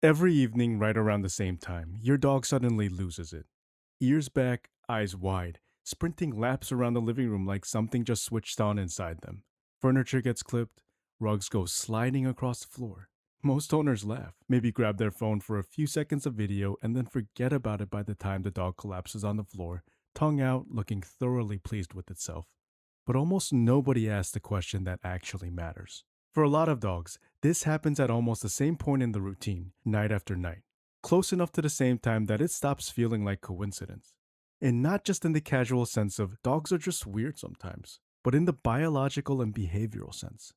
Every evening, right around the same time, your dog suddenly loses it. Ears back, eyes wide, sprinting laps around the living room like something just switched on inside them. Furniture gets clipped, rugs go sliding across the floor. Most owners laugh, maybe grab their phone for a few seconds of video, and then forget about it by the time the dog collapses on the floor, tongue out, looking thoroughly pleased with itself. But almost nobody asks the question that actually matters. For a lot of dogs, this happens at almost the same point in the routine, night after night, close enough to the same time that it stops feeling like coincidence. And not just in the casual sense of dogs are just weird sometimes, but in the biological and behavioral sense.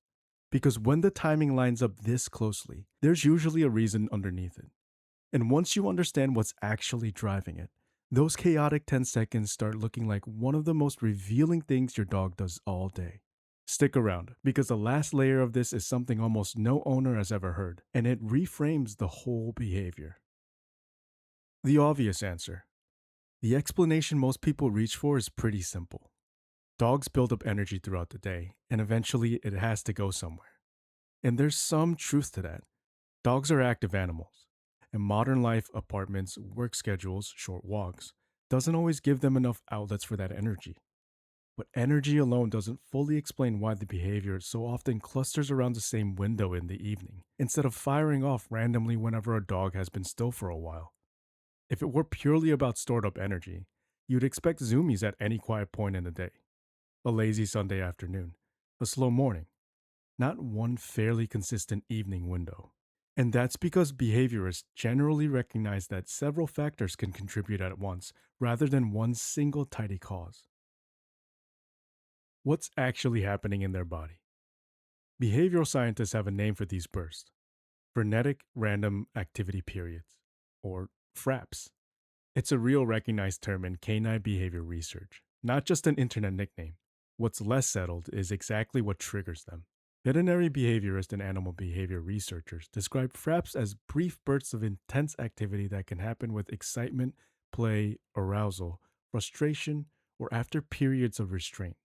Because when the timing lines up this closely, there's usually a reason underneath it. And once you understand what's actually driving it, those chaotic 10 seconds start looking like one of the most revealing things your dog does all day. Stick around, because the last layer of this is something almost no owner has ever heard, and it reframes the whole behavior. The obvious answer. The explanation most people reach for is pretty simple. Dogs build up energy throughout the day, and eventually it has to go somewhere. And there's some truth to that. Dogs are active animals, and modern life, apartments, work schedules, short walks, doesn't always give them enough outlets for that energy. But energy alone doesn't fully explain why the behavior so often clusters around the same window in the evening, instead of firing off randomly whenever a dog has been still for a while. If it were purely about stored up energy, you'd expect Zoomies at any quiet point in the day. A lazy Sunday afternoon, a slow morning, not one fairly consistent evening window. And that's because behaviorists generally recognize that several factors can contribute at once, rather than one single tidy cause. What's actually happening in their body? Behavioral scientists have a name for these bursts: Frenetic Random Activity Periods, or FRAPs. It's a real recognized term in canine behavior research, not just an internet nickname. What's less settled is exactly what triggers them. Veterinary behaviorists and animal behavior researchers describe FRAPs as brief bursts of intense activity that can happen with excitement, play, arousal, frustration, or after periods of restraint.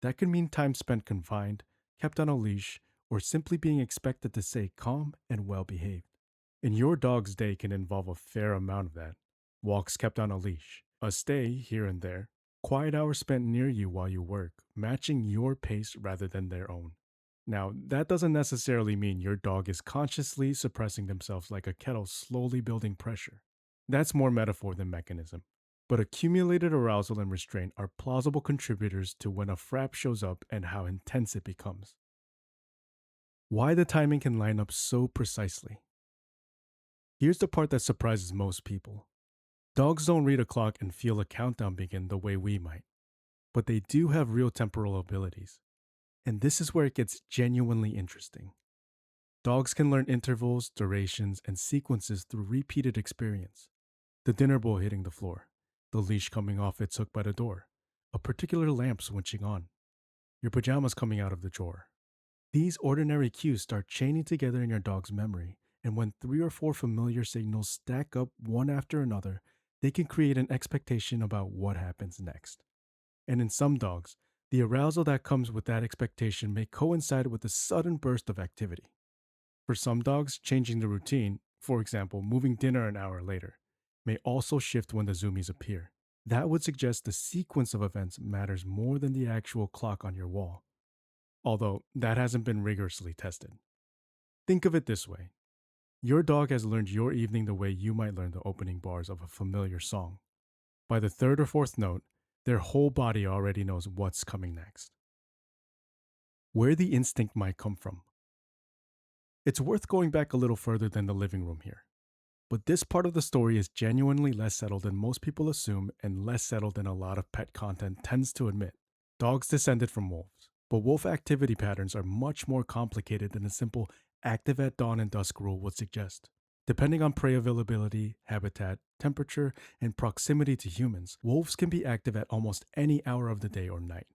That can mean time spent confined, kept on a leash, or simply being expected to stay calm and well behaved. And your dog's day can involve a fair amount of that: walks kept on a leash, a stay here and there, quiet hours spent near you while you work, matching your pace rather than their own. Now, that doesn't necessarily mean your dog is consciously suppressing themselves like a kettle slowly building pressure. That's more metaphor than mechanism. But accumulated arousal and restraint are plausible contributors to when a frap shows up and how intense it becomes. Why the timing can line up so precisely. Here's the part that surprises most people. Dogs don't read a clock and feel a countdown begin the way we might, but they do have real temporal abilities. And this is where it gets genuinely interesting. Dogs can learn intervals, durations, and sequences through repeated experience. The dinner bowl hitting the floor, the leash coming off its hook by the door, a particular lamp switching on, your pajamas coming out of the drawer. These ordinary cues start chaining together in your dog's memory, and when three or four familiar signals stack up one after another, they can create an expectation about what happens next. And in some dogs, the arousal that comes with that expectation may coincide with a sudden burst of activity. For some dogs, changing the routine, for example, moving dinner an hour later, may also shift when the zoomies appear. That would suggest the sequence of events matters more than the actual clock on your wall, although that hasn't been rigorously tested. Think of it this way: your dog has learned your evening the way you might learn the opening bars of a familiar song. By the third or fourth note, their whole body already knows what's coming next. Where the instinct might come from. It's worth going back a little further than the living room here. But this part of the story is genuinely less settled than most people assume, and less settled than a lot of pet content tends to admit. Dogs descended from wolves, but wolf activity patterns are much more complicated than a simple active at dawn and dusk rule would suggest. Depending on prey availability, habitat, temperature, and proximity to humans, wolves can be active at almost any hour of the day or night.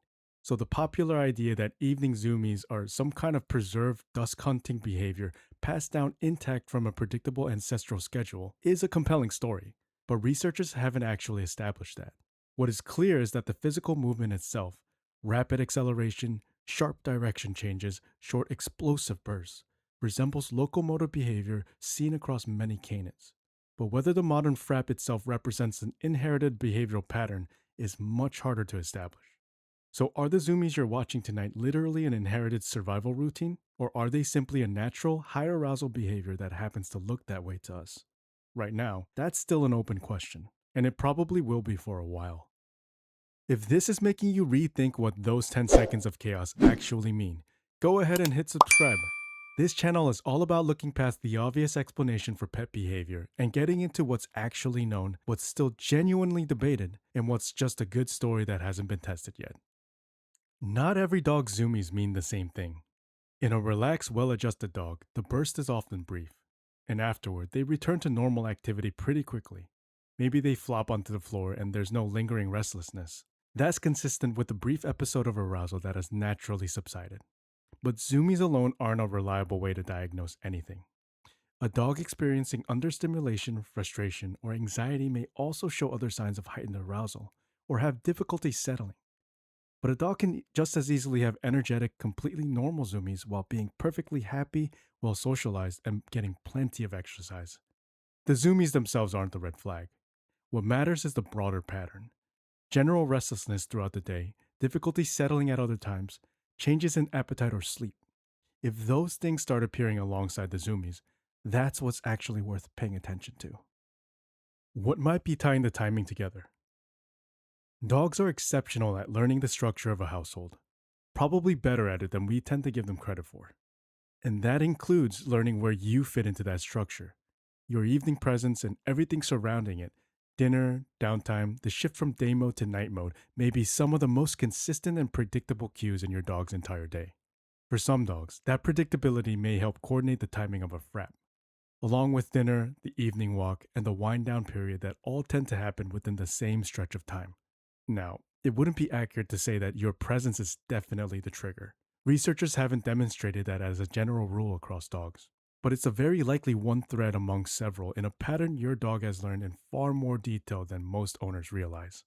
So the popular idea that evening zoomies are some kind of preserved dusk hunting behavior passed down intact from a predictable ancestral schedule is a compelling story, but researchers haven't actually established that. What is clear is that the physical movement itself, rapid acceleration, sharp direction changes, short explosive bursts, resembles locomotor behavior seen across many canines. But whether the modern FRAP itself represents an inherited behavioral pattern is much harder to establish. So, are the Zoomies you're watching tonight literally an inherited survival routine? Or are they simply a natural, high arousal behavior that happens to look that way to us? Right now, that's still an open question, and it probably will be for a while. If this is making you rethink what those 10 seconds of chaos actually mean, go ahead and hit subscribe. This channel is all about looking past the obvious explanation for pet behavior and getting into what's actually known, what's still genuinely debated, and what's just a good story that hasn't been tested yet. Not every dog's Zoomies mean the same thing. In a relaxed, well adjusted dog, the burst is often brief, and afterward, they return to normal activity pretty quickly. Maybe they flop onto the floor and there's no lingering restlessness. That's consistent with the brief episode of arousal that has naturally subsided. But Zoomies alone aren't a reliable way to diagnose anything. A dog experiencing understimulation, frustration, or anxiety may also show other signs of heightened arousal or have difficulty settling. But a dog can just as easily have energetic, completely normal Zoomies while being perfectly happy, well socialized, and getting plenty of exercise. The Zoomies themselves aren't the red flag. What matters is the broader pattern: general restlessness throughout the day, difficulty settling at other times, changes in appetite or sleep. If those things start appearing alongside the Zoomies, that's what's actually worth paying attention to. What might be tying the timing together? Dogs are exceptional at learning the structure of a household, probably better at it than we tend to give them credit for. And that includes learning where you fit into that structure, your evening presence, and everything surrounding it. Dinner, downtime, the shift from day mode to night mode may be some of the most consistent and predictable cues in your dog's entire day. For some dogs, that predictability may help coordinate the timing of a FRAP, along with dinner, the evening walk, and the wind down period that all tend to happen within the same stretch of time. Now, it wouldn't be accurate to say that your presence is definitely the trigger. Researchers haven't demonstrated that as a general rule across dogs, but it's a very likely one thread among several in a pattern your dog has learned in far more detail than most owners realize.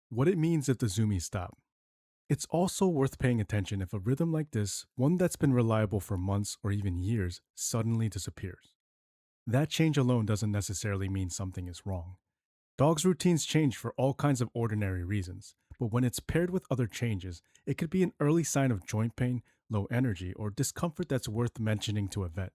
What it means if the Zoomies stop. It's also worth paying attention if a rhythm like this, one that's been reliable for months or even years, suddenly disappears. That change alone doesn't necessarily mean something is wrong. Dogs' routines change for all kinds of ordinary reasons, but when it's paired with other changes, it could be an early sign of joint pain, low energy, or discomfort that's worth mentioning to a vet,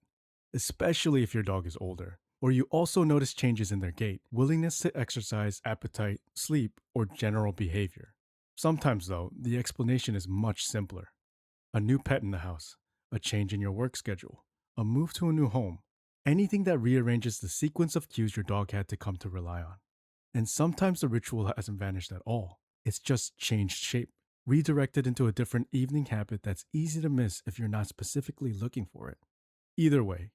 especially if your dog is older, or you also notice changes in their gait, willingness to exercise, appetite, sleep, or general behavior. Sometimes, though, the explanation is much simpler. A new pet in the house, a change in your work schedule, a move to a new home, anything that rearranges the sequence of cues your dog had to come to rely on. And sometimes the ritual hasn't vanished at all. It's just changed shape, redirected into a different evening habit that's easy to miss if you're not specifically looking for it. Either way,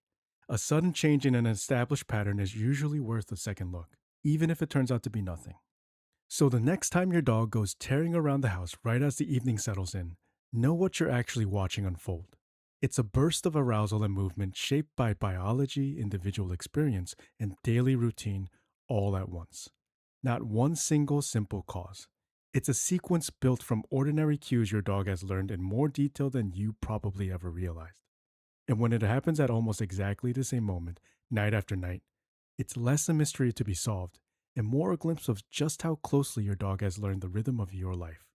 a sudden change in an established pattern is usually worth a second look, even if it turns out to be nothing. So the next time your dog goes tearing around the house right as the evening settles in, know what you're actually watching unfold. It's a burst of arousal and movement shaped by biology, individual experience, and daily routine all at once. Not one single simple cause. It's a sequence built from ordinary cues your dog has learned in more detail than you probably ever realized. And when it happens at almost exactly the same moment, night after night, it's less a mystery to be solved and more a glimpse of just how closely your dog has learned the rhythm of your life.